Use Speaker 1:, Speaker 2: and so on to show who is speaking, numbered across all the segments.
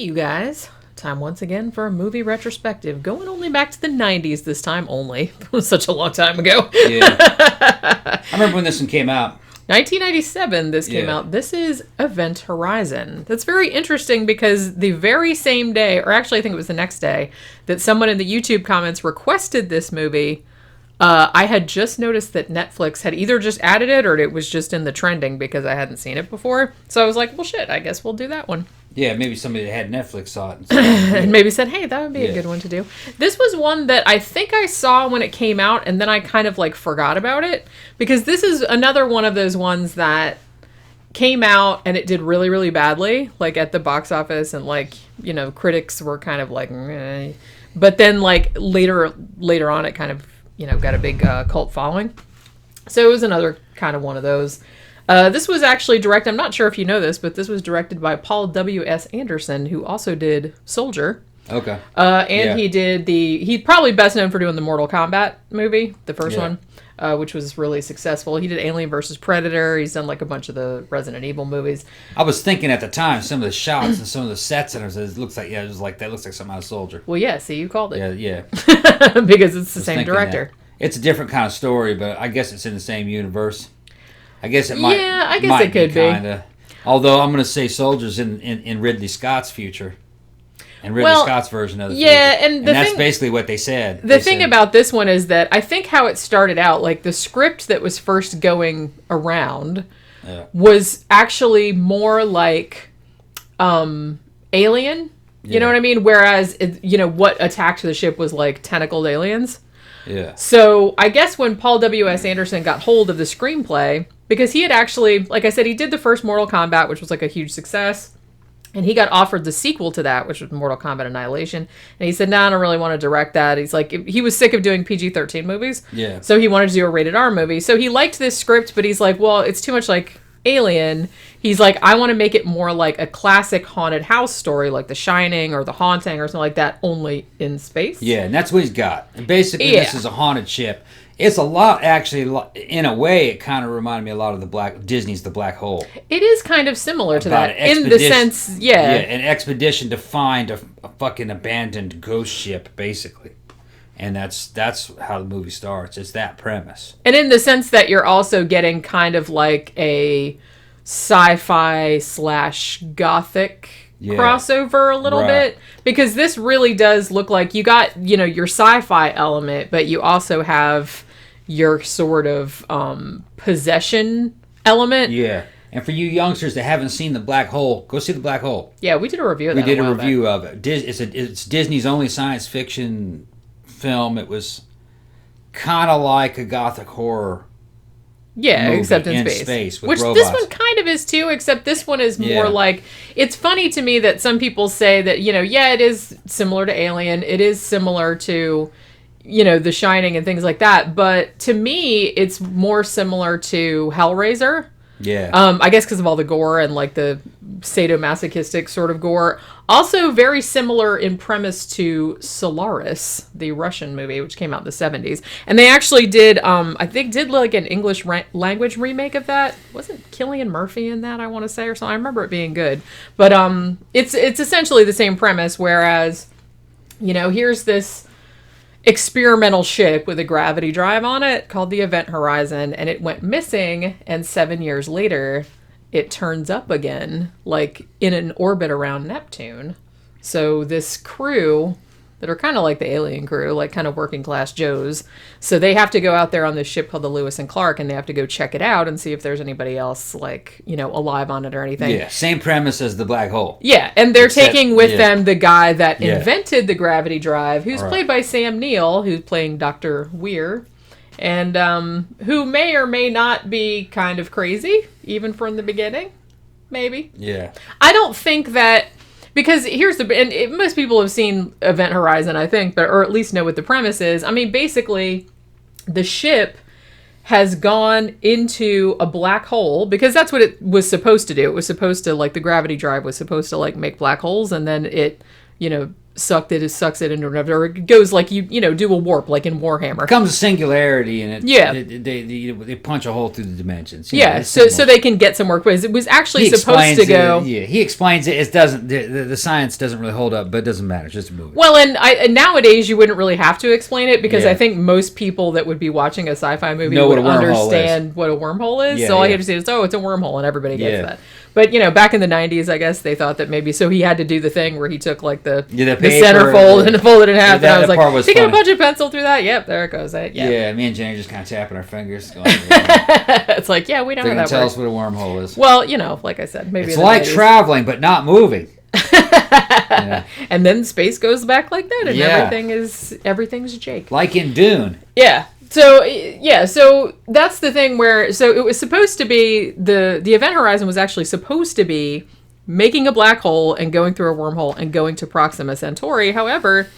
Speaker 1: Hey, you guys. Time once again for a movie retrospective. Going only back to the 90s this time only. It was such a long time ago.
Speaker 2: Yeah. I remember when this one came out.
Speaker 1: 1997 this came out. This is Event Horizon. That's very interesting because the very same day, or actually I think it was the next day, that someone in the YouTube comments requested this movie, I had just noticed that Netflix had either just added it or it was just in the trending because I hadn't seen it before. So I was like, well, shit, I guess we'll do that one.
Speaker 2: Yeah, maybe somebody that had Netflix saw it.
Speaker 1: And maybe said, hey, that would be a good one to do. This was one that I think I saw when it came out, and then I kind of like forgot about it. Because this is another one of those ones that came out and it did really, really badly, like at the box office, and like, you know, critics were kind of like, meh. But then like later on it kind of, you know, got a big cult following. So it was another kind of one of those. This was actually directed, I'm not sure if you know this, but this was directed by Paul W.S. Anderson, who also did Soldier.
Speaker 2: Okay.
Speaker 1: He's probably best known for doing the Mortal Kombat movie, the first one, which was really successful. He did Alien vs. Predator. He's done like a bunch of the Resident Evil movies.
Speaker 2: I was thinking at the time, some of the shots and some of the sets, and it looks like, that looks like something out of Soldier.
Speaker 1: Well, yeah, see, you called it.
Speaker 2: Yeah.
Speaker 1: Because it's the same director.
Speaker 2: It's a different kind of story, but I guess it's in the same universe. I guess it might.
Speaker 1: Yeah, I guess it could be.
Speaker 2: Although I'm going to say Soldier's in Ridley Scott's future. And Ridley Scott's version of the future.
Speaker 1: And
Speaker 2: that's basically what they said.
Speaker 1: The thing about this one is that I think how it started out, like the script that was first going around was actually more like Alien. You know what I mean? Whereas, what attacked the ship was like tentacled aliens.
Speaker 2: Yeah.
Speaker 1: So I guess when Paul W.S. Anderson got hold of the screenplay, because he had actually, like I said, he did the first Mortal Kombat, which was like a huge success. And he got offered the sequel to that, which was Mortal Kombat Annihilation. And he said, no, I don't really want to direct that. He's like, he was sick of doing PG-13 movies.
Speaker 2: Yeah.
Speaker 1: So he wanted to do a rated R movie. So he liked this script, but he's like, well, it's too much like Alien. He's like, I want to make it more like a classic haunted house story, like The Shining or The Haunting or something like that, only in space.
Speaker 2: Yeah, and that's what he's got. And basically, this is a haunted ship. It's a lot, actually, in a way, it kind of reminded me a lot of Disney's The Black Hole.
Speaker 1: It is kind of similar to that, in the sense,
Speaker 2: Yeah, an expedition to find a fucking abandoned ghost ship, basically. And that's how the movie starts. It's that premise.
Speaker 1: And in the sense that you're also getting kind of like a sci-fi / gothic crossover a little bit. Because this really does look like you got, your sci-fi element, but you also have your sort of possession element.
Speaker 2: Yeah. And for you youngsters that haven't seen The Black Hole, go see The Black Hole.
Speaker 1: Yeah, we did a review of that.
Speaker 2: We did a review of it. It's Disney's only science fiction film. It was kind of like a gothic horror.
Speaker 1: Yeah, except in
Speaker 2: space with
Speaker 1: which
Speaker 2: robots.
Speaker 1: This one kind of is too, except this one is more like, it's funny to me that some people say that, it is similar to Alien. It is similar to, The Shining and things like that. But to me, it's more similar to Hellraiser.
Speaker 2: Yeah.
Speaker 1: I guess because of all the gore and like the sadomasochistic sort of gore. Also very similar in premise to Solaris, the Russian movie, which came out in the 70s. And they actually did, like an English language remake of that. Wasn't Cillian Murphy in that, I want to say, or something? I remember it being good. But it's essentially the same premise, whereas, here's this experimental ship with a gravity drive on it called the Event Horizon, and it went missing, and 7 years later it turns up again, like in an orbit around Neptune. So this crew that are kind of like the alien crew, like kind of working class Joes, so they have to go out there on this ship called the Lewis and Clark, and they have to go check it out and see if there's anybody else like alive on it or anything.
Speaker 2: Yeah, same premise as The Black Hole.
Speaker 1: Yeah, and they're taking with them the guy that invented the gravity drive, who's played by Sam Neill, who's playing Dr. Weir, and who may or may not be kind of crazy, even from the beginning, maybe.
Speaker 2: Yeah.
Speaker 1: I don't think that, because most people have seen Event Horizon, I think, or at least know what the premise is. I mean, basically, the ship has gone into a black hole, because that's what it was supposed to do. It was supposed to, like, the gravity drive was supposed to, like, make black holes, and then it sucks it into another, or it goes like do a warp like in Warhammer.
Speaker 2: It comes a singularity, and they punch a hole through the dimensions.
Speaker 1: So they can get some work. But it was actually supposed to go.
Speaker 2: He explains it. It doesn't. The science doesn't really hold up, but it doesn't matter. It's just a movie.
Speaker 1: Well, and nowadays you wouldn't really have to explain it because I think most people that would be watching a sci-fi movie would understand what a wormhole is. So all you have to say is, it's a wormhole, and everybody gets that. But back in the 90s, I guess they thought that maybe he had to do the thing where he took like the centerfold and folded it in half. And I was like, he got a bunch of pencil through that. Yep, there it goes.
Speaker 2: Yeah, me and Jenny are just kind of tapping our fingers. Going,
Speaker 1: it's like, we know how that works.
Speaker 2: Tell us what a wormhole is.
Speaker 1: Well, like I said, maybe
Speaker 2: it's like 90s. Traveling, but not moving.
Speaker 1: And then space goes back like that, and everything's Jake.
Speaker 2: Like in Dune.
Speaker 1: Yeah. So that's the thing where, it was supposed to be, the event horizon was actually supposed to be making a black hole and going through a wormhole and going to Proxima Centauri. However,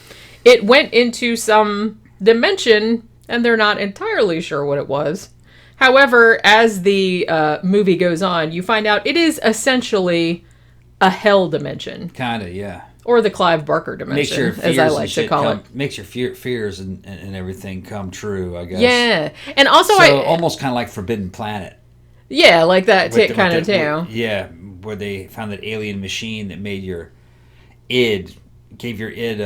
Speaker 1: it went into some dimension, and they're not entirely sure what it was. However, as the movie goes on, you find out it is essentially a hell dimension.
Speaker 2: Kind of, yeah.
Speaker 1: Or the Clive Barker dimension, as I like to call it.
Speaker 2: Makes your fears and everything come true, I guess.
Speaker 1: Yeah. And also
Speaker 2: almost kind of like Forbidden Planet.
Speaker 1: Yeah, like that kind of too.
Speaker 2: Yeah, where they found that alien machine that made your id, gave your id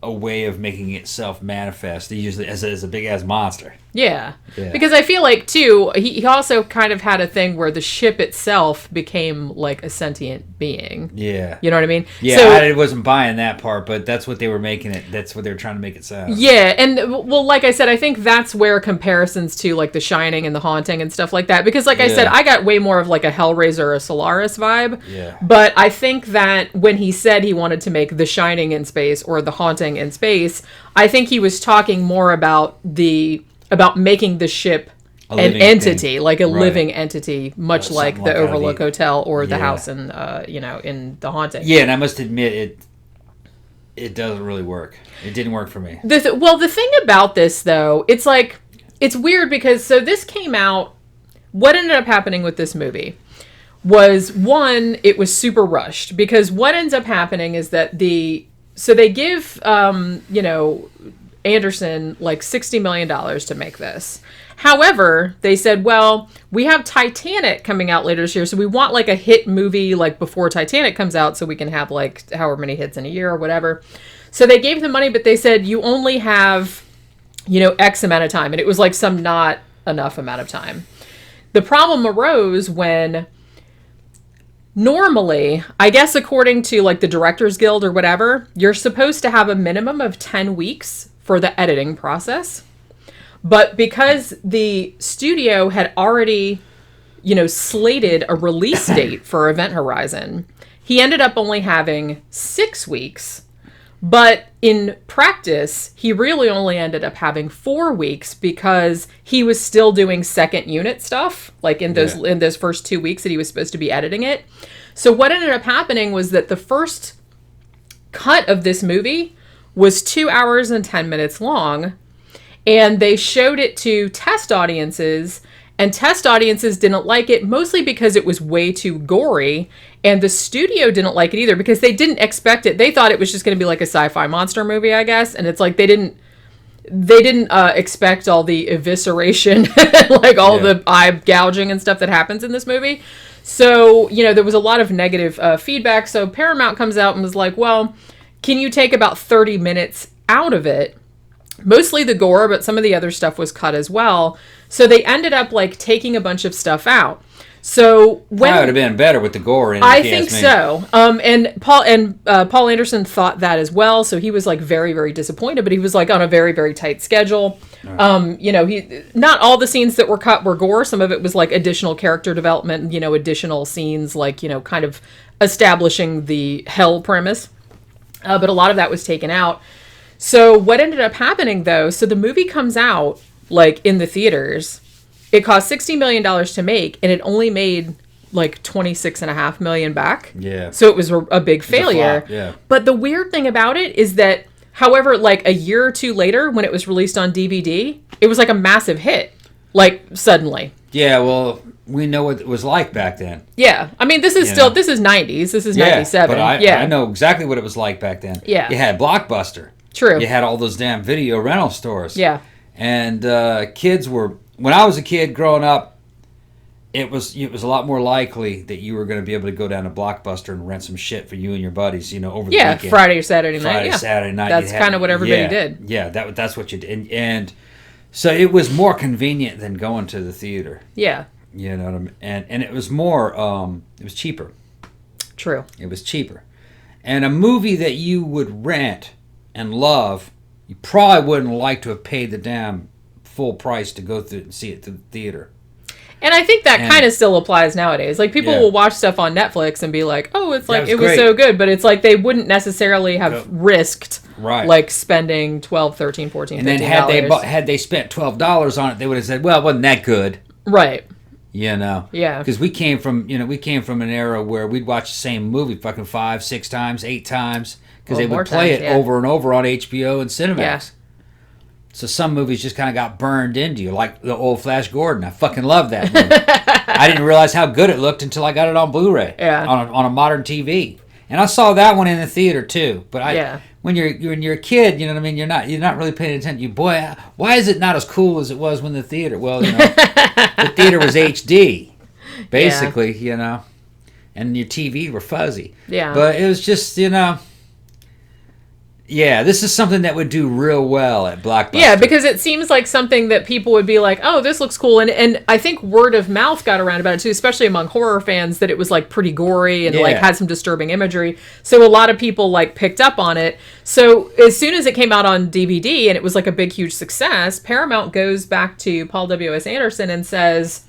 Speaker 2: a way of making itself manifest, usually as a big-ass monster.
Speaker 1: Yeah. Because I feel like, too, he also kind of had a thing where the ship itself became like a sentient being. Yeah. You know what I mean?
Speaker 2: Yeah, I wasn't buying that part, but that's what they were making it. That's what they were trying to make it sound.
Speaker 1: Yeah, and, well, like I said, I think that's where comparisons to, like, The Shining and The Haunting and stuff like that, because, like I said, I got way more of, like, a Hellraiser or a Solaris vibe. Yeah. But I think that when he said he wanted to make The Shining in space or The Haunting in space, I think he was talking more about making the ship an entity, thing. Like a living entity, much like the Overlook Hotel or the house in in The Haunting.
Speaker 2: Yeah, and I must admit it doesn't really work. It didn't work for me.
Speaker 1: The thing about this though, it's weird because this came out. What ended up happening with this movie was, one, it was super rushed, because what ends up happening is that they give Anderson like $60 million to make this. However, they said, well, we have Titanic coming out later this year, so we want like a hit movie like before Titanic comes out so we can have like however many hits in a year or whatever. So they gave them money, but they said you only have, X amount of time. And it was like some not enough amount of time. The problem arose when normally, I guess according to like the Directors Guild or whatever, you're supposed to have a minimum of 10 weeks for the editing process. But because the studio had already, slated a release date for Event Horizon, he ended up only having 6 weeks. But in practice, he really only ended up having 4 weeks because he was still doing second unit stuff, like in those first 2 weeks that he was supposed to be editing it. So what ended up happening was that the first cut of this movie was 2 hours and 10 minutes long, and they showed it to test audiences, and test audiences didn't like it, mostly because it was way too gory, and the studio didn't like it either because they didn't expect it. They thought it was just going to be like a sci-fi monster movie, I guess, and it's like they didn't expect all the evisceration, like all the eye gouging and stuff that happens in this movie. So, there was a lot of negative feedback, so Paramount comes out and was like, well, can you take about 30 minutes out of it? Mostly the gore, but some of the other stuff was cut as well. So they ended up like taking a bunch of stuff out. So when
Speaker 2: that would have been better with the gore in it.
Speaker 1: I think so. And Paul Anderson thought that as well. So he was like very, very disappointed, but he was like on a very, very tight schedule. Right. He not all the scenes that were cut were gore. Some of it was like additional character development, additional scenes like, kind of establishing the hell premise. But a lot of that was taken out. So what ended up happening though, so the movie comes out like in the theaters, it cost $60 million to make, and it only made like $26.5 million back. Yeah. So it was a big failure. Yeah. But the weird thing about it is that, however, like a year or two later, when it was released on DVD, it was like a massive hit, like suddenly.
Speaker 2: Yeah, well, we know what it was like back then.
Speaker 1: Yeah. I mean, this is this is 90s. This is 97.
Speaker 2: But I know exactly what it was like back then.
Speaker 1: Yeah.
Speaker 2: You had Blockbuster.
Speaker 1: True.
Speaker 2: You had all those damn video rental stores.
Speaker 1: Yeah.
Speaker 2: And kids were... When I was a kid growing up, it was a lot more likely that you were going to be able to go down to Blockbuster and rent some shit for you and your buddies, over the weekend.
Speaker 1: Yeah, Friday or Saturday night.
Speaker 2: Friday, Saturday night.
Speaker 1: That's kind of what everybody did.
Speaker 2: Yeah, that's what you did. And so it was more convenient than going to the theater.
Speaker 1: Yeah.
Speaker 2: You know what I mean? And it was more, it was cheaper.
Speaker 1: True.
Speaker 2: It was cheaper. And a movie that you would rent and love, you probably wouldn't like to have paid the damn full price to go through and see it to the theater.
Speaker 1: And I think that kind of still applies nowadays. Like, people will watch stuff on Netflix and be like, oh, it's like, it was so good. But it's like they wouldn't necessarily have risked, like, spending $12, $13, $14, $15.
Speaker 2: And then had they spent $12 on it, they would have said, well, it wasn't that good.
Speaker 1: Right.
Speaker 2: Yeah. Because we came from an era where we'd watch the same movie fucking 5, 6 times, 8 times. Because they would play it over and over on HBO and Cinemax. Yeah. So some movies just kind of got burned into you, like the old Flash Gordon. I fucking love that movie. I didn't realize how good it looked until I got it on Blu-ray on a modern TV. And I saw that one in the theater too. But when you're a kid, you know what I mean. You're not really paying attention. Why is it not as cool as it was when the theater? Well, the theater was HD, basically, and your TV were fuzzy. Yeah. But it was just Yeah, this is something that would do real well at Blockbuster.
Speaker 1: Yeah, because it seems like something that people would be like, oh, this looks cool. And I think word of mouth got around about it too, especially among horror fans, that it was like pretty gory and like had some disturbing imagery. So a lot of people like picked up on it. So as soon as it came out on DVD and it was like a big, huge success, Paramount goes back to Paul W.S. Anderson and says,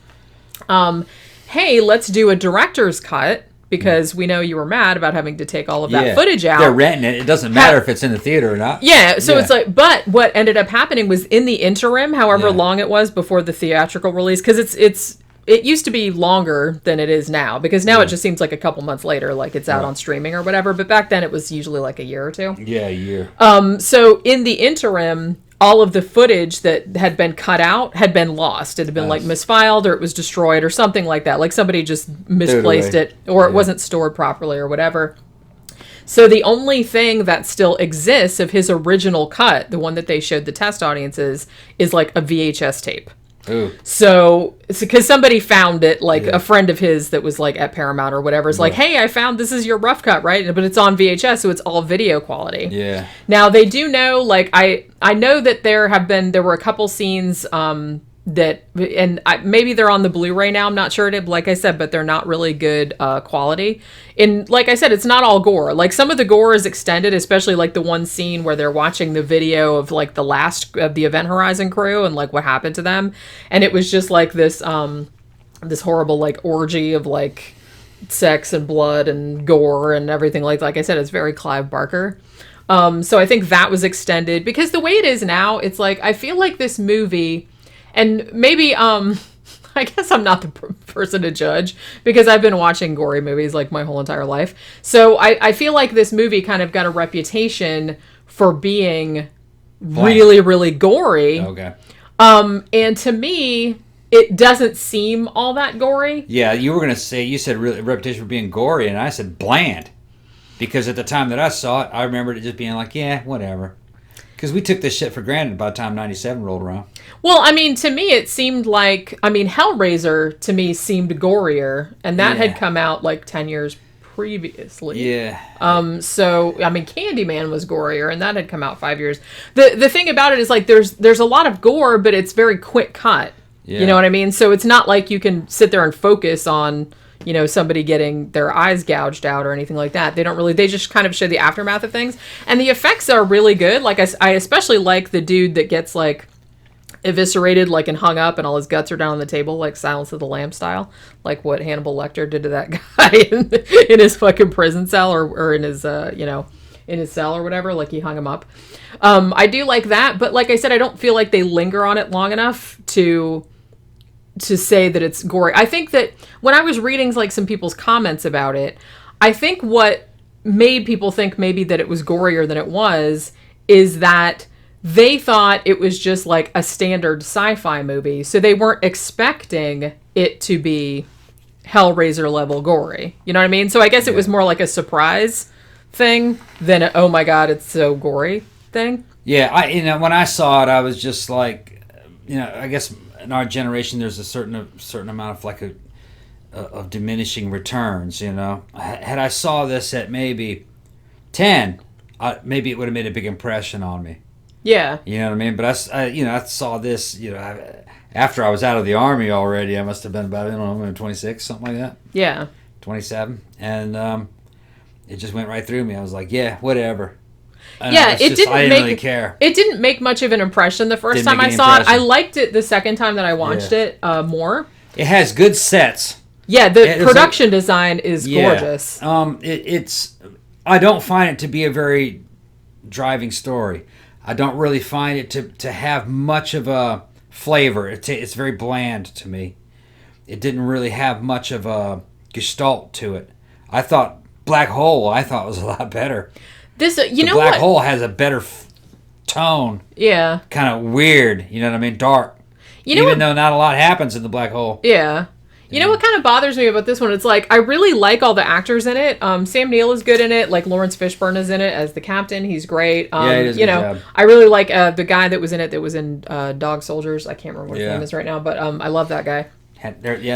Speaker 1: hey, let's do a director's cut. Because we know you were mad about having to take all of that footage out.
Speaker 2: They're renting it. It doesn't matter if it's in the theater or not.
Speaker 1: Yeah, so it's like, but what ended up happening was in the interim, however long it was before the theatrical release, because it used to be longer than it is now, because now it just seems like a couple months later, like it's out on streaming or whatever, but back then it was usually like a year or two.
Speaker 2: Yeah, a year.
Speaker 1: So in the interim, all of the footage that had been cut out had been lost. It had been like misfiled, or it was destroyed or something like that. Like somebody just misplaced it, or it wasn't stored properly or whatever. So the only thing that still exists of his original cut, the one that they showed the test audiences, is like a VHS tape. Ooh. So it's because somebody found it, like a friend of his that was like at Paramount or whatever is like, hey, I found this is your rough cut, right? But it's on VHS, so it's all video quality. Yeah. Now they do know, like I know that there were a couple scenes maybe they're on the Blu-ray now. I'm not sure. Like I said, but they're not really good quality. And like I said, it's not all gore. Like some of the gore is extended, especially like the one scene where they're watching the video of like the last of the Event Horizon crew and like what happened to them. And it was just like this horrible like orgy of like sex and blood and gore and everything. Like I said, it's very Clive Barker. So I think that was extended because the way it is now, it's like I feel like this movie. And maybe, I guess I'm not the person to judge because I've been watching gory movies like my whole entire life. So I feel like this movie kind of got a reputation for being really, really gory. Okay. And to me, it doesn't seem all that gory.
Speaker 2: Yeah, you said really reputation for being gory, and I said bland. Because at the time that I saw it, I remembered it just being like, yeah, whatever. Because we took this shit for granted by the time 97 rolled around.
Speaker 1: Well, I mean, to me, it seemed like... I mean, Hellraiser, to me, seemed gorier. And that had come out, like, 10 years previously. Yeah. So, I mean, Candyman was gorier, and that had come out 5 years. The thing about it is, like, there's a lot of gore, but it's very quick cut. Yeah. You know what I mean? So it's not like you can sit there and focus on... somebody getting their eyes gouged out or anything like that. They just kind of show the aftermath of things. And the effects are really good. Like, I especially like the dude that gets, like, eviscerated, like, and hung up and all his guts are down on the table, like Silence of the Lambs style. Like what Hannibal Lecter did to that guy in his fucking prison cell or in his, in his cell or whatever. Like, he hung him up. I do like that. But like I said, I don't feel like they linger on it long enough to say that it's gory. I think that when I was reading like some people's comments about it, I think what made people think maybe that it was gorier than it was is that they thought it was just like a standard sci-fi movie. So they weren't expecting it to be Hellraiser level gory. You know what I mean? So I guess it was more like a surprise thing than a, oh my God, it's so gory thing.
Speaker 2: Yeah, when I saw it, I was just like, I guess in our generation, there's a certain amount of like of diminishing returns. Had I saw this at maybe 10, maybe it would have made a big impression on me.
Speaker 1: Yeah.
Speaker 2: You know what I mean? But I saw this, after I was out of the Army already. I must have been about, 26, something like that.
Speaker 1: Yeah.
Speaker 2: 27. And it just went right through me. I was like, yeah, whatever.
Speaker 1: And I didn't
Speaker 2: really care.
Speaker 1: It didn't make much of an impression the first time I saw it. I liked it the second time that I watched it more.
Speaker 2: It has good sets.
Speaker 1: Yeah, the production design is gorgeous.
Speaker 2: I don't find it to be a very driving story. I don't really find it to have much of a flavor. It's very bland to me. It didn't really have much of a gestalt to it. I thought Black Hole was a lot better. Black Hole has a better tone.
Speaker 1: Yeah.
Speaker 2: Kind of weird, you know what I mean? Dark. Even though not a lot happens in the Black Hole.
Speaker 1: Yeah. You know what kind of bothers me about this one? It's like, I really like all the actors in it. Sam Neill is good in it. Like, Lawrence Fishburne is in it as the captain. He's great.
Speaker 2: He does a good job.
Speaker 1: I really like the guy that was in it that was in Dog Soldiers. I can't remember what his name is right now, but I love that guy.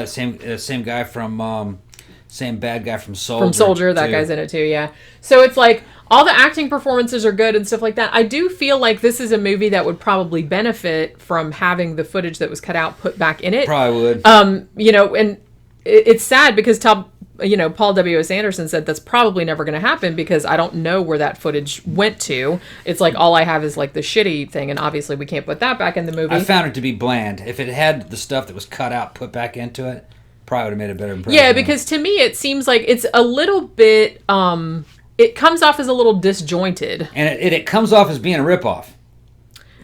Speaker 2: Same guy from... Same bad guy from Soldier.
Speaker 1: From Soldier, that guy's in it too, yeah. So it's like, all the acting performances are good and stuff like that. I do feel like this is a movie that would probably benefit from having the footage that was cut out put back in it.
Speaker 2: Probably would.
Speaker 1: And it's sad because Paul W.S. Anderson said that's probably never going to happen because I don't know where that footage went to. It's like, all I have is like the shitty thing, and obviously we can't put that back in the movie.
Speaker 2: I found it to be bland. If it had the stuff that was cut out put back into it, probably would have made a better impression.
Speaker 1: Yeah, because to me it seems like it's a little bit it comes off as a little disjointed.
Speaker 2: And it comes off as being a ripoff.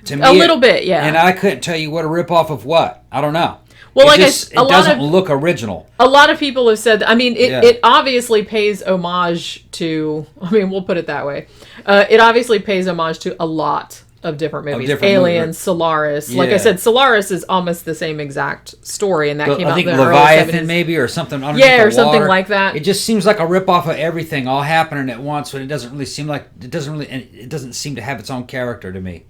Speaker 2: To me,
Speaker 1: a little bit, yeah.
Speaker 2: And I couldn't tell you what a ripoff of what. I don't know.
Speaker 1: Well,
Speaker 2: it doesn't look original.
Speaker 1: A lot of people have said, it obviously pays homage to, we'll put it that way. It obviously pays homage to a lot of different movies. Alien, Solaris. Yeah. Like I said, Solaris is almost the same exact story, and that came out in the early 70s.
Speaker 2: Leviathan maybe, or something underneath the water.
Speaker 1: Something like that.
Speaker 2: It just seems like a ripoff of everything all happening at once, but it doesn't really seem like, it doesn't seem to have its own character to me.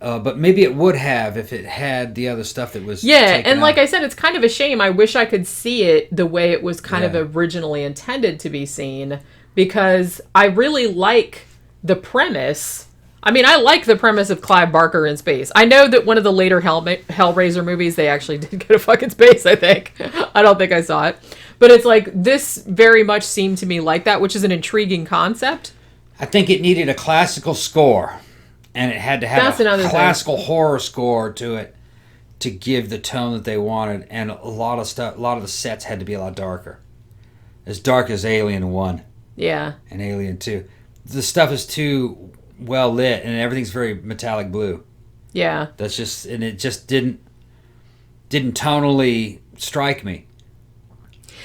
Speaker 2: But maybe it would have if it had the other stuff that was taken
Speaker 1: like
Speaker 2: out.
Speaker 1: I said, it's kind of a shame. I wish I could see it the way it was kind of originally intended to be seen, because I really like the premise. I like the premise of Clive Barker in space. I know that one of the later Hellraiser movies, they actually did go to fucking space, I think. I don't think I saw it. But it's like, this very much seemed to me like that, which is an intriguing concept.
Speaker 2: I think it needed a classical score. And it had to have a classical horror score to it to give the tone that they wanted. And a lot of the sets had to be a lot darker. As dark as Alien 1.
Speaker 1: Yeah.
Speaker 2: And Alien 2. The stuff is too well lit, and everything's very metallic blue.
Speaker 1: Yeah.
Speaker 2: And it just didn't tonally strike me.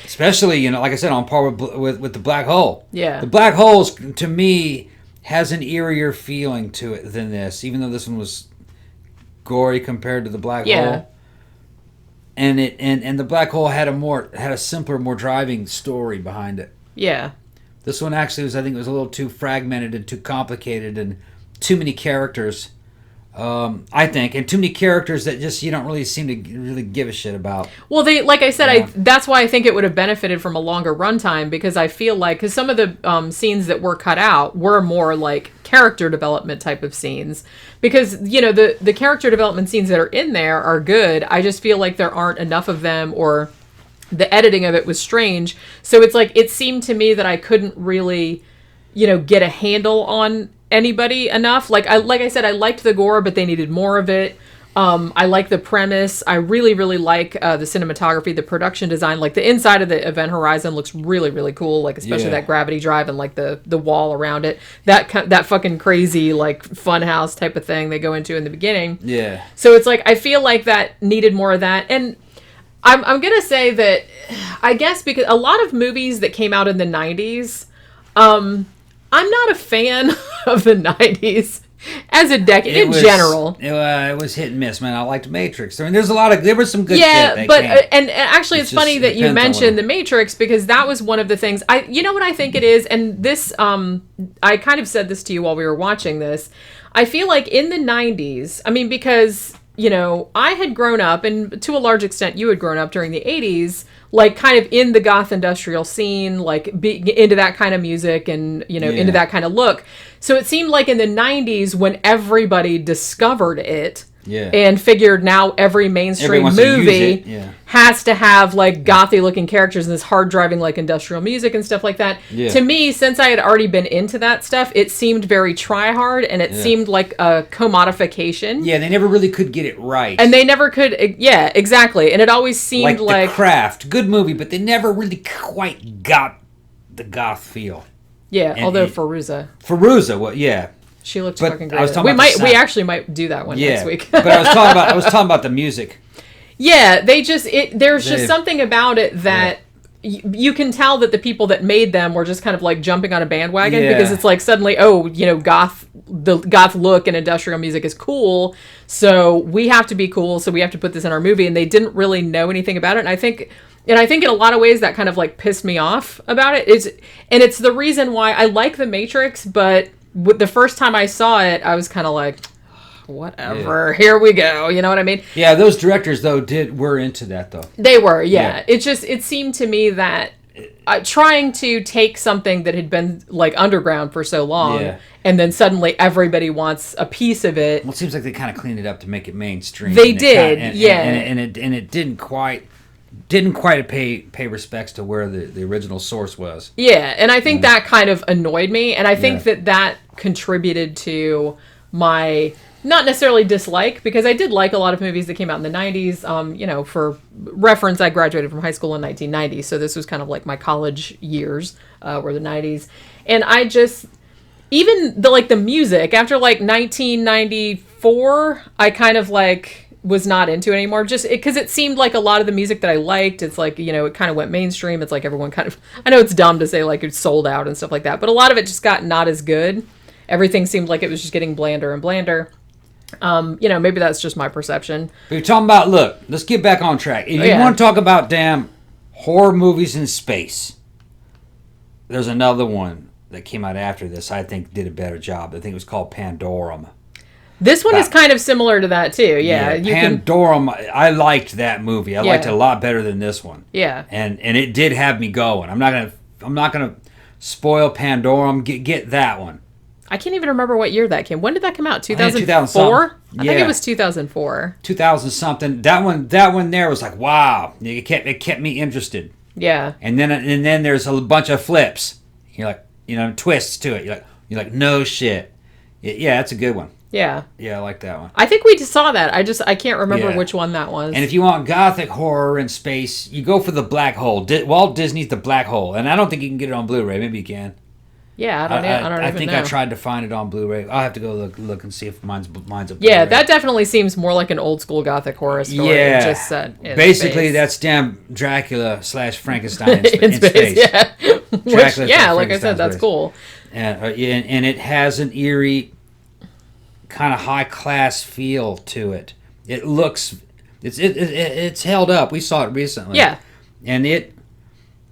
Speaker 2: Especially, like I said, on par with the Black Hole.
Speaker 1: Yeah.
Speaker 2: The Black Hole's, to me, has an eerier feeling to it than this, even though this one was gory compared to the Black Hole. And the Black Hole had a simpler, more driving story behind it.
Speaker 1: Yeah.
Speaker 2: This one actually was a little too fragmented and too complicated and too many characters. I think, and too many characters that just you don't really seem to really give a shit about.
Speaker 1: Well, like I said, that's why I think it would have benefited from a longer runtime, because I feel like, because some of the scenes that were cut out were more like character development type of scenes, because the character development scenes that are in there are good. I just feel like there aren't enough of them, or the editing of it was strange. So it's like, it seemed to me that I couldn't really, get a handle on anybody enough. Like I said, I liked the gore, but they needed more of it. I like the premise. I really, really like the cinematography, the production design. Like the inside of the Event Horizon looks really, really cool. Like especially that gravity drive and like the wall around it. That fucking crazy like fun house type of thing they go into in the beginning. Yeah. So it's like, I feel like that needed more of that. And I'm gonna say that, I guess because a lot of movies that came out in the 90s, I'm not a fan of the 90s As a decade, in general.
Speaker 2: It was hit and miss, man. I liked Matrix. I mean, there was some good shit
Speaker 1: that but and actually it's funny that you mentioned the Matrix, because that was one of the things you know what I think it is, and this I kind of said this to you while we were watching this. I feel like in the 90s, I mean, because you know, I had grown up, and to a large extent you had grown up during the 80s, like kind of in the goth industrial scene, like being into that kind of music and, you know, into that kind of look. So it seemed like in the 90s when everybody discovered it and figured now every mainstream movie has to have like gothy looking characters and this hard driving like industrial music and stuff like that. To me, since I had already been into that stuff, it seemed very try hard, and it seemed like a commodification.
Speaker 2: Yeah, they never really could get it right.
Speaker 1: And they never could, exactly. And it always seemed like
Speaker 2: The Craft, good movie, but they never really quite got the goth feel.
Speaker 1: Yeah, and although Fairuza,
Speaker 2: well, yeah.
Speaker 1: She looked fucking great. We actually might do that one next week.
Speaker 2: But I was talking about the music.
Speaker 1: Yeah, there's just something about it that you can tell that the people that made them were just kind of like jumping on a bandwagon because it's like suddenly, the goth look and industrial music is cool, so we have to be cool, so we have to put this in our movie, and they didn't really know anything about it. And I think in a lot of ways that kind of like pissed me off about it. It's the reason why I like The Matrix, but the first time I saw it, I was kind of like, whatever, here we go. You know what I mean?
Speaker 2: Yeah, those directors though were into that though.
Speaker 1: They were, yeah. It seemed to me that trying to take something that had been like underground for so long, and then suddenly everybody wants a piece of it.
Speaker 2: Well, it seems like they kind of cleaned it up to make it mainstream.
Speaker 1: They did,
Speaker 2: and it didn't quite pay respects to where the original source was.
Speaker 1: Yeah, and I think that kind of annoyed me, and I think that contributed to my not necessarily dislike, because I did like a lot of movies that came out in the 90s. You know, for reference, I graduated from high school in 1990, so this was kind of like my college years were the 90s. And I just, even the music, after like 1994, I kind of like was not into it anymore, just because it seemed like a lot of the music that I liked, it's like, you know, it kind of went mainstream. It's like everyone kind of, I know it's dumb to say like it's sold out and stuff like that, but a lot of it just got not as good. Everything seemed like it was just getting blander and blander. You know, maybe that's just my perception.
Speaker 2: But you're talking about, look, let's get back on track. If you want to talk about damn horror movies in space, there's another one that came out after this I think did a better job. I think it was called Pandorum.
Speaker 1: This one is kind of similar to that too. Yeah,
Speaker 2: Pandorum. I liked that movie. I liked it a lot better than this one.
Speaker 1: Yeah,
Speaker 2: and it did have me going. I'm not gonna spoil Pandorum. Get that one.
Speaker 1: I can't even remember what year that came. When did that come out? 2004? I think it was 2004.
Speaker 2: 2000 something. That one there was like, wow. It kept me interested.
Speaker 1: Yeah.
Speaker 2: And then there's a bunch of flips. You're like, you know, twists to it. You're like, no shit. Yeah, that's a good one.
Speaker 1: Yeah.
Speaker 2: Yeah, I like that one.
Speaker 1: I think we just saw that. I can't remember which one that was.
Speaker 2: And if you want gothic horror in space, you go for the Black Hole. Walt Disney's The Black Hole. And I don't think you can get it on Blu-ray. Maybe you can.
Speaker 1: Yeah, I don't even know.
Speaker 2: I tried to find it on Blu-ray. I'll have to go look and see if mine's up.
Speaker 1: Yeah, that definitely seems more like an old school gothic horror story.
Speaker 2: Yeah,
Speaker 1: just set in
Speaker 2: basically
Speaker 1: space.
Speaker 2: That's damn Dracula / Frankenstein in space.
Speaker 1: Yeah, which, like I said, that's cool.
Speaker 2: And it has an eerie, kind of high class feel to it. It looks, it's held up. We saw it recently.
Speaker 1: Yeah,
Speaker 2: and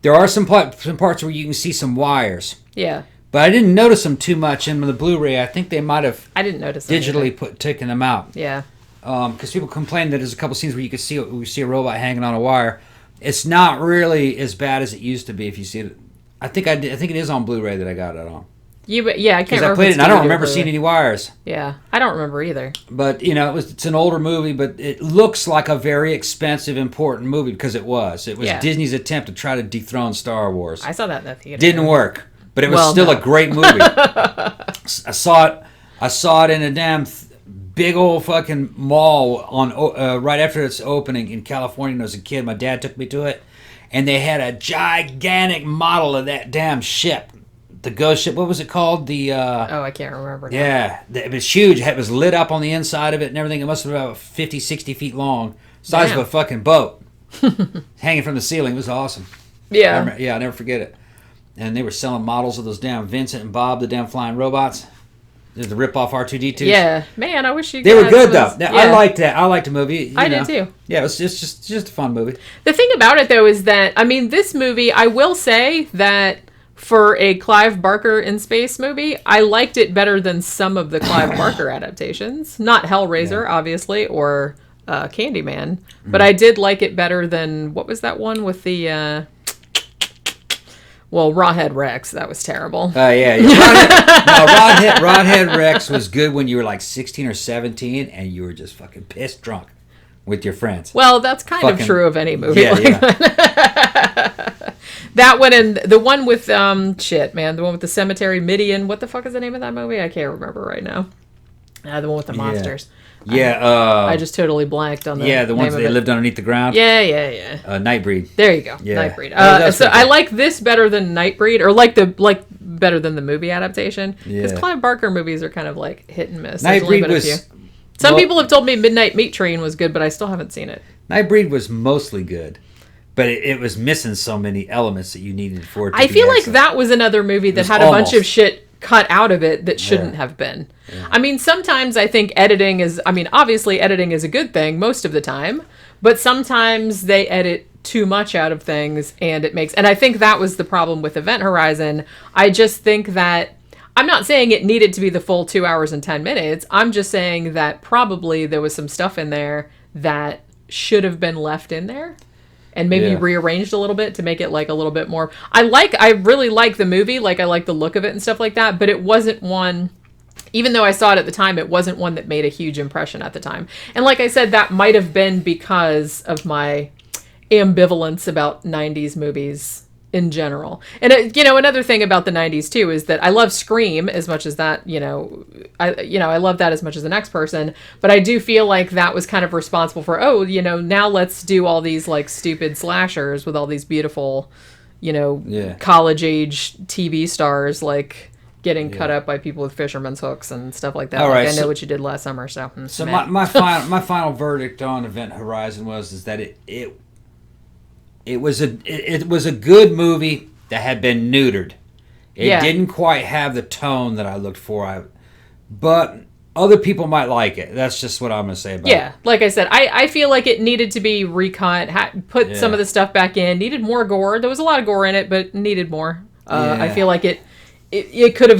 Speaker 2: there are some parts where you can see some wires.
Speaker 1: Yeah.
Speaker 2: But I didn't notice them too much in the Blu-ray. I think they might have.
Speaker 1: I didn't notice
Speaker 2: digitally taken them out.
Speaker 1: Yeah.
Speaker 2: Because people complain that there's a couple scenes where you can see a robot hanging on a wire. It's not really as bad as it used to be. If you see it, I think it is on Blu-ray that I got it on.
Speaker 1: I can't remember.
Speaker 2: Because I played it, and I don't remember seeing any wires.
Speaker 1: Yeah, I don't remember either.
Speaker 2: But you know, it's an older movie, but it looks like a very expensive, important movie because it was. It was Disney's attempt to try to dethrone Star Wars.
Speaker 1: I saw that in the theater.
Speaker 2: Didn't work. But it was still a great movie. I saw it in a damn big old fucking mall on right after its opening in California when I was a kid. My dad took me to it, and they had a gigantic model of that damn ship, the ghost ship. What was it called?
Speaker 1: I can't remember now.
Speaker 2: Yeah, it was huge. It was lit up on the inside of it and everything. It must have been about 50, 60 feet long, size of a fucking boat, hanging from the ceiling. It was awesome.
Speaker 1: Yeah,
Speaker 2: I'll never forget it. And they were selling models of those damn Vincent and Bob, the damn flying robots. The rip-off R2-D2s.
Speaker 1: Yeah. Man, I wish you
Speaker 2: They were good, though. Yeah. I liked that. I liked the movie.
Speaker 1: I did, too.
Speaker 2: Yeah, it's just a fun movie.
Speaker 1: The thing about it, though, is that, I mean, this movie, I will say that for a Clive Barker in space movie, I liked it better than some of the Clive Barker adaptations. Not Hellraiser, obviously, or Candyman. But I did like it better than, what was that one with the... Well, Rawhead Rex, that was terrible.
Speaker 2: Yeah. Rawhead Rex was good when you were like 16 or 17 and you were just fucking pissed drunk with your friends.
Speaker 1: Well, that's kind of true of any movie that. That one and the one with, the one with the cemetery, Midian. What the fuck is the name of that movie? I can't remember right now. The one with the monsters. I just totally blanked on the name
Speaker 2: the ones that lived underneath the ground.
Speaker 1: Yeah.
Speaker 2: Nightbreed.
Speaker 1: There you go.
Speaker 2: Yeah.
Speaker 1: Nightbreed. So I like this better than Nightbreed, or better than the movie adaptation. Because Clive Barker movies are kind of like hit and miss.
Speaker 2: Nightbreed was...
Speaker 1: Some people have told me Midnight Meat Train was good, but I still haven't seen it.
Speaker 2: Nightbreed was mostly good. But it was missing so many elements that you needed for it to
Speaker 1: I feel like that was another movie that had a bunch of shit cut out of it that shouldn't have been. Yeah. I mean, sometimes I think obviously editing is a good thing most of the time, but sometimes they edit too much out of things and I think that was the problem with Event Horizon. I just think that, I'm not saying it needed to be the full 2 hours and 10 minutes. I'm just saying that probably there was some stuff in there that should have been left in there. And maybe rearranged a little bit to make it like a little bit more. I really like the movie. Like I like the look of it and stuff like that. But it wasn't one, even though I saw it at the time, it wasn't one that made a huge impression at the time. And like I said, that might have been because of my ambivalence about 90s movies in general. And another thing about the 90s too is that I love Scream as much as that, I love that as much as the next person, but I do feel like that was kind of responsible for, now let's do all these like stupid slashers with all these beautiful, college age TV stars like getting cut up by people with fisherman's hooks and stuff like that. All right, I know what you did last summer. So
Speaker 2: my final verdict on Event Horizon was that it was a good movie that had been neutered. It didn't quite have the tone that I looked for. But other people might like it. That's just what I'm going to say about it.
Speaker 1: Yeah, like I said, I feel like it needed to be recut, put some of the stuff back in, needed more gore. There was a lot of gore in it, but needed more. I feel like they could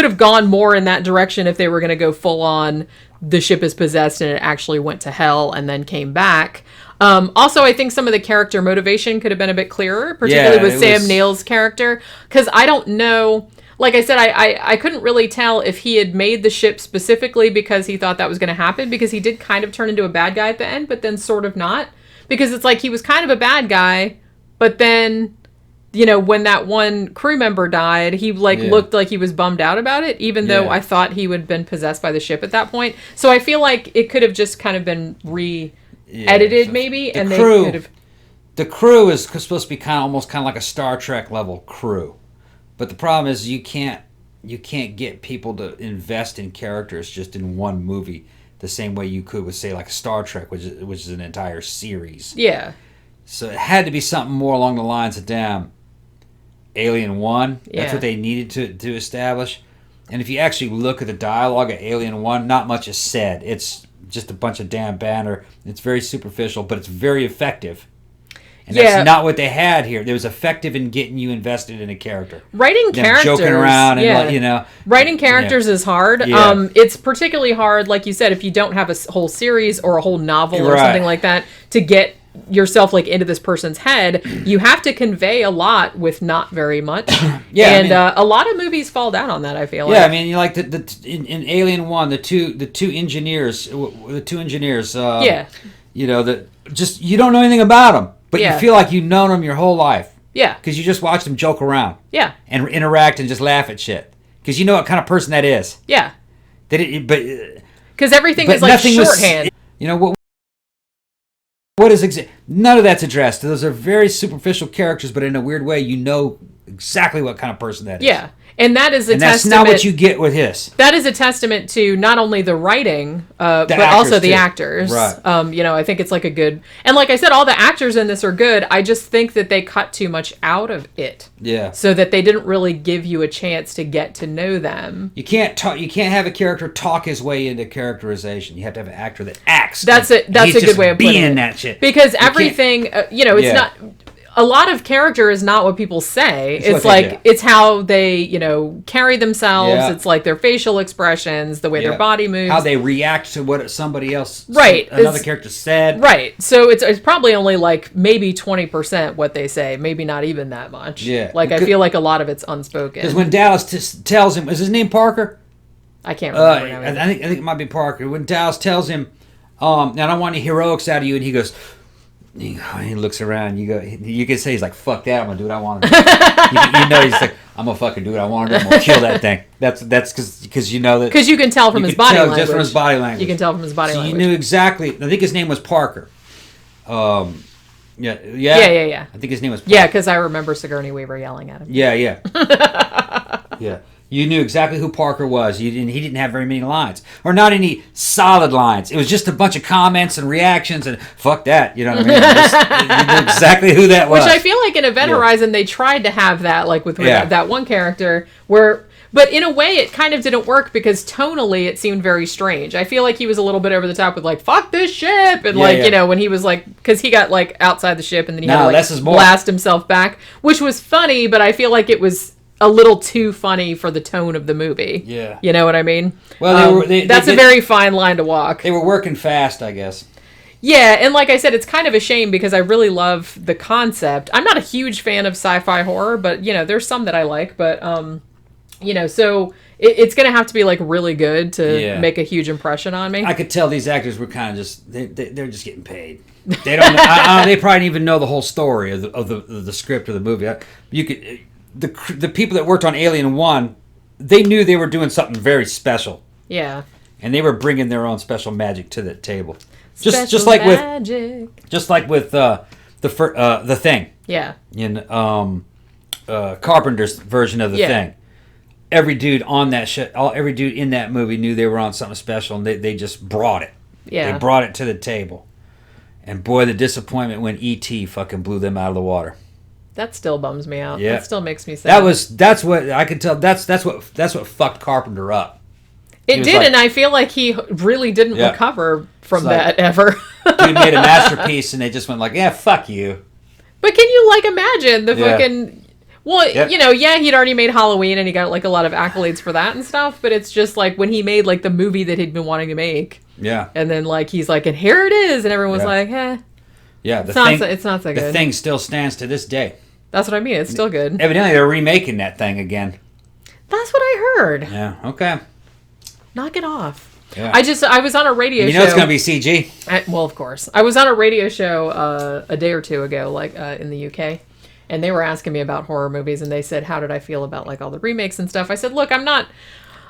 Speaker 1: have gone more in that direction if they were going to go full on the ship is possessed and it actually went to hell and then came back. Also, I think some of the character motivation could have been a bit clearer, particularly with Sam Neill's character. Because I don't know, like I said, I couldn't really tell if he had made the ship specifically because he thought that was going to happen, because he did kind of turn into a bad guy at the end, but then sort of not. Because it's like he was kind of a bad guy, but then, when that one crew member died, he looked like he was bummed out about it, even though I thought he would have been possessed by the ship at that point. So I feel like it could have just kind of been edited maybe, and they could have.
Speaker 2: The crew is supposed to be almost like a Star Trek level crew, but the problem is you can't get people to invest in characters just in one movie the same way you could with, say, like Star Trek, which is an entire series.
Speaker 1: Yeah.
Speaker 2: So it had to be something more along the lines of Alien 1. That's what they needed to establish. And if you actually look at the dialogue of Alien 1, not much is said. It's just a bunch of damn banter. It's very superficial, but it's very effective. And that's not what they had here. It was effective in getting you invested in a character.
Speaker 1: Writing characters,
Speaker 2: joking around, and
Speaker 1: writing characters is hard. Yeah. It's particularly hard, like you said, if you don't have a whole series or a whole novel or something like that to get yourself into this person's head. You have to convey a lot with not very much. A lot of movies fall down on that, I feel like.
Speaker 2: Yeah, I mean, in Alien 1, the two engineers, you don't know anything about them, but you feel like you've known them your whole life.
Speaker 1: Yeah.
Speaker 2: Because you just watch them joke around.
Speaker 1: Yeah.
Speaker 2: And interact and just laugh at shit. Because you know what kind of person that is.
Speaker 1: Yeah.
Speaker 2: Because
Speaker 1: everything is like shorthand.
Speaker 2: What is none of that's addressed. Those are very superficial characters, but in a weird way, you know exactly what kind of person that is.
Speaker 1: Yeah. And that is a testament.
Speaker 2: That's not what you get with his.
Speaker 1: That is a testament to not only the writing, but also the actors.
Speaker 2: Right.
Speaker 1: I think it's like a good... And like I said, all the actors in this are good. I just think that they cut too much out of it.
Speaker 2: Yeah.
Speaker 1: So that they didn't really give you a chance to get to know them.
Speaker 2: You can't have a character talk his way into characterization. You have to have an actor that acts.
Speaker 1: That's a good way of putting it.
Speaker 2: Being that shit.
Speaker 1: Because everything, it's not... A lot of character is not what people say. It's like, it's how they, carry themselves. Yeah. It's like their facial expressions, the way their body moves.
Speaker 2: How they react to what somebody else,
Speaker 1: another
Speaker 2: character said.
Speaker 1: Right. So it's probably only like maybe 20% what they say. Maybe not even that much.
Speaker 2: Yeah.
Speaker 1: Like, I feel like a lot of it's unspoken.
Speaker 2: Because when Dallas tells him, is his name Parker?
Speaker 1: I can't remember now.
Speaker 2: I think it might be Parker. When Dallas tells him, I don't want any heroics out of you, and he goes... He looks around. You can say he's like, "Fuck that! I'm gonna do what I want to do." He's like, "I'm gonna fucking do what I want to do. I'm gonna kill that thing." That's because you know that
Speaker 1: because you can tell from his body language.
Speaker 2: Just from his body language,
Speaker 1: you can tell from his body language.
Speaker 2: You knew exactly. I think his name was Parker. Yeah.
Speaker 1: I
Speaker 2: think his name was Parker.
Speaker 1: Yeah, because I remember Sigourney Weaver yelling at him.
Speaker 2: Yeah. Yeah. You knew exactly who Parker was. He didn't have very many lines. Or not any solid lines. It was just a bunch of comments and reactions and fuck that. You know what I mean? You knew exactly who that was.
Speaker 1: Which I feel like in Event Horizon they tried to have that, like with that one character where... But in a way, it kind of didn't work because tonally it seemed very strange. I feel like he was a little bit over the top with like, fuck this ship! And when he was like... Because he got like outside the ship and then he had to blast himself back. Which was funny, but I feel like it was... a little too funny for the tone of the movie.
Speaker 2: Yeah.
Speaker 1: You know what I mean?
Speaker 2: Well,
Speaker 1: that's a very fine line to walk.
Speaker 2: They were working fast, I guess.
Speaker 1: Yeah, and like I said, it's kind of a shame because I really love the concept. I'm not a huge fan of sci-fi horror, but, there's some that I like. But, so it's going to have to be, like, really good to make a huge impression on me.
Speaker 2: I could tell these actors were kind of just... They're just getting paid. They don't know, they probably didn't even know the whole story of the script of the movie. You could... The people that worked on Alien 1, they knew they were doing something very special.
Speaker 1: Yeah.
Speaker 2: And they were bringing their own special magic to the table.
Speaker 1: Just like
Speaker 2: with the Thing.
Speaker 1: Yeah.
Speaker 2: In Carpenter's version of the Thing. Every dude on that shit, every dude in that movie knew they were on something special, and they just brought it.
Speaker 1: Yeah.
Speaker 2: They brought it to the table. And boy, the disappointment when E.T. fucking blew them out of the water.
Speaker 1: That still bums me out.
Speaker 2: Yeah.
Speaker 1: That still makes me sad.
Speaker 2: That's what I can tell. That's what fucked Carpenter up.
Speaker 1: It did, and I feel like he really didn't recover from that ever.
Speaker 2: Dude made a masterpiece, and they just went like, "Yeah, fuck you."
Speaker 1: But can you imagine the fucking? Well, he'd already made Halloween, and he got like a lot of accolades for that and stuff. But it's just like when he made like the movie that he'd been wanting to make.
Speaker 2: Yeah.
Speaker 1: And then like he's like, and here it is, and everyone was like, eh.
Speaker 2: Yeah,
Speaker 1: it's not so good.
Speaker 2: The Thing still stands to this day.
Speaker 1: That's what I mean. It's still good.
Speaker 2: Evidently, they're remaking that thing again.
Speaker 1: That's what I heard.
Speaker 2: Yeah. Okay.
Speaker 1: Knock it off.
Speaker 2: Yeah.
Speaker 1: I was on a radio show.
Speaker 2: You know it's going to be CG.
Speaker 1: Well, of course. I was on a radio show a day or two ago, like in the UK, and they were asking me about horror movies, and they said, how did I feel about like all the remakes and stuff? I said, look, I'm not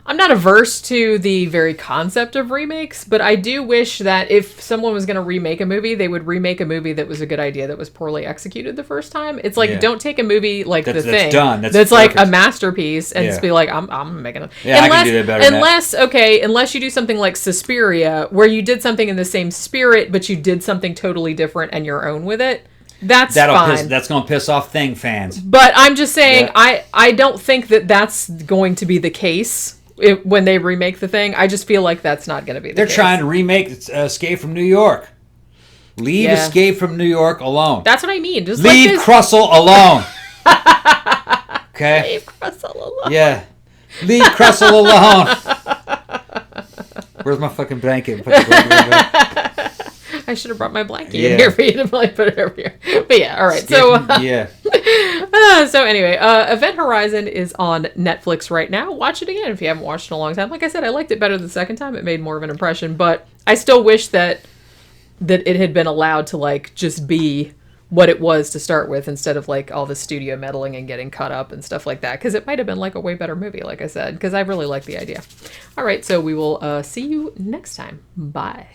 Speaker 1: averse to the very concept of remakes, but I do wish that if someone was going to remake a movie, they would remake a movie that was a good idea that was poorly executed the first time. It's like, don't take a movie like The Thing that's like a masterpiece and just be like, I'm making it.
Speaker 2: Yeah, I can do that better
Speaker 1: unless you do something like Suspiria, where you did something in the same spirit, but you did something totally different and your own with it. That's fine.
Speaker 2: That's going to piss off Thing fans.
Speaker 1: But I'm just saying, I don't think that that's going to be the case. When they remake The Thing, I just feel like that's not going to be the case.
Speaker 2: They're trying to remake Escape from New York. Leave Escape from New York alone.
Speaker 1: That's what I mean. Just
Speaker 2: leave Crussell alone. Okay?
Speaker 1: Leave Crussell alone.
Speaker 2: Yeah. Leave Crussell alone. Where's my fucking blanket?
Speaker 1: I should have brought my blanket in here for you to put it over here. But yeah, all right. So anyway, Event Horizon is on Netflix right now. Watch it again if you haven't watched it in a long time. Like I said, I liked it better the second time. It made more of an impression, but I still wish that it had been allowed to like just be what it was to start with instead of like all the studio meddling and getting cut up and stuff like that, because it might have been like a way better movie, like I said, because I really like the idea. All right, so we will see you next time. Bye.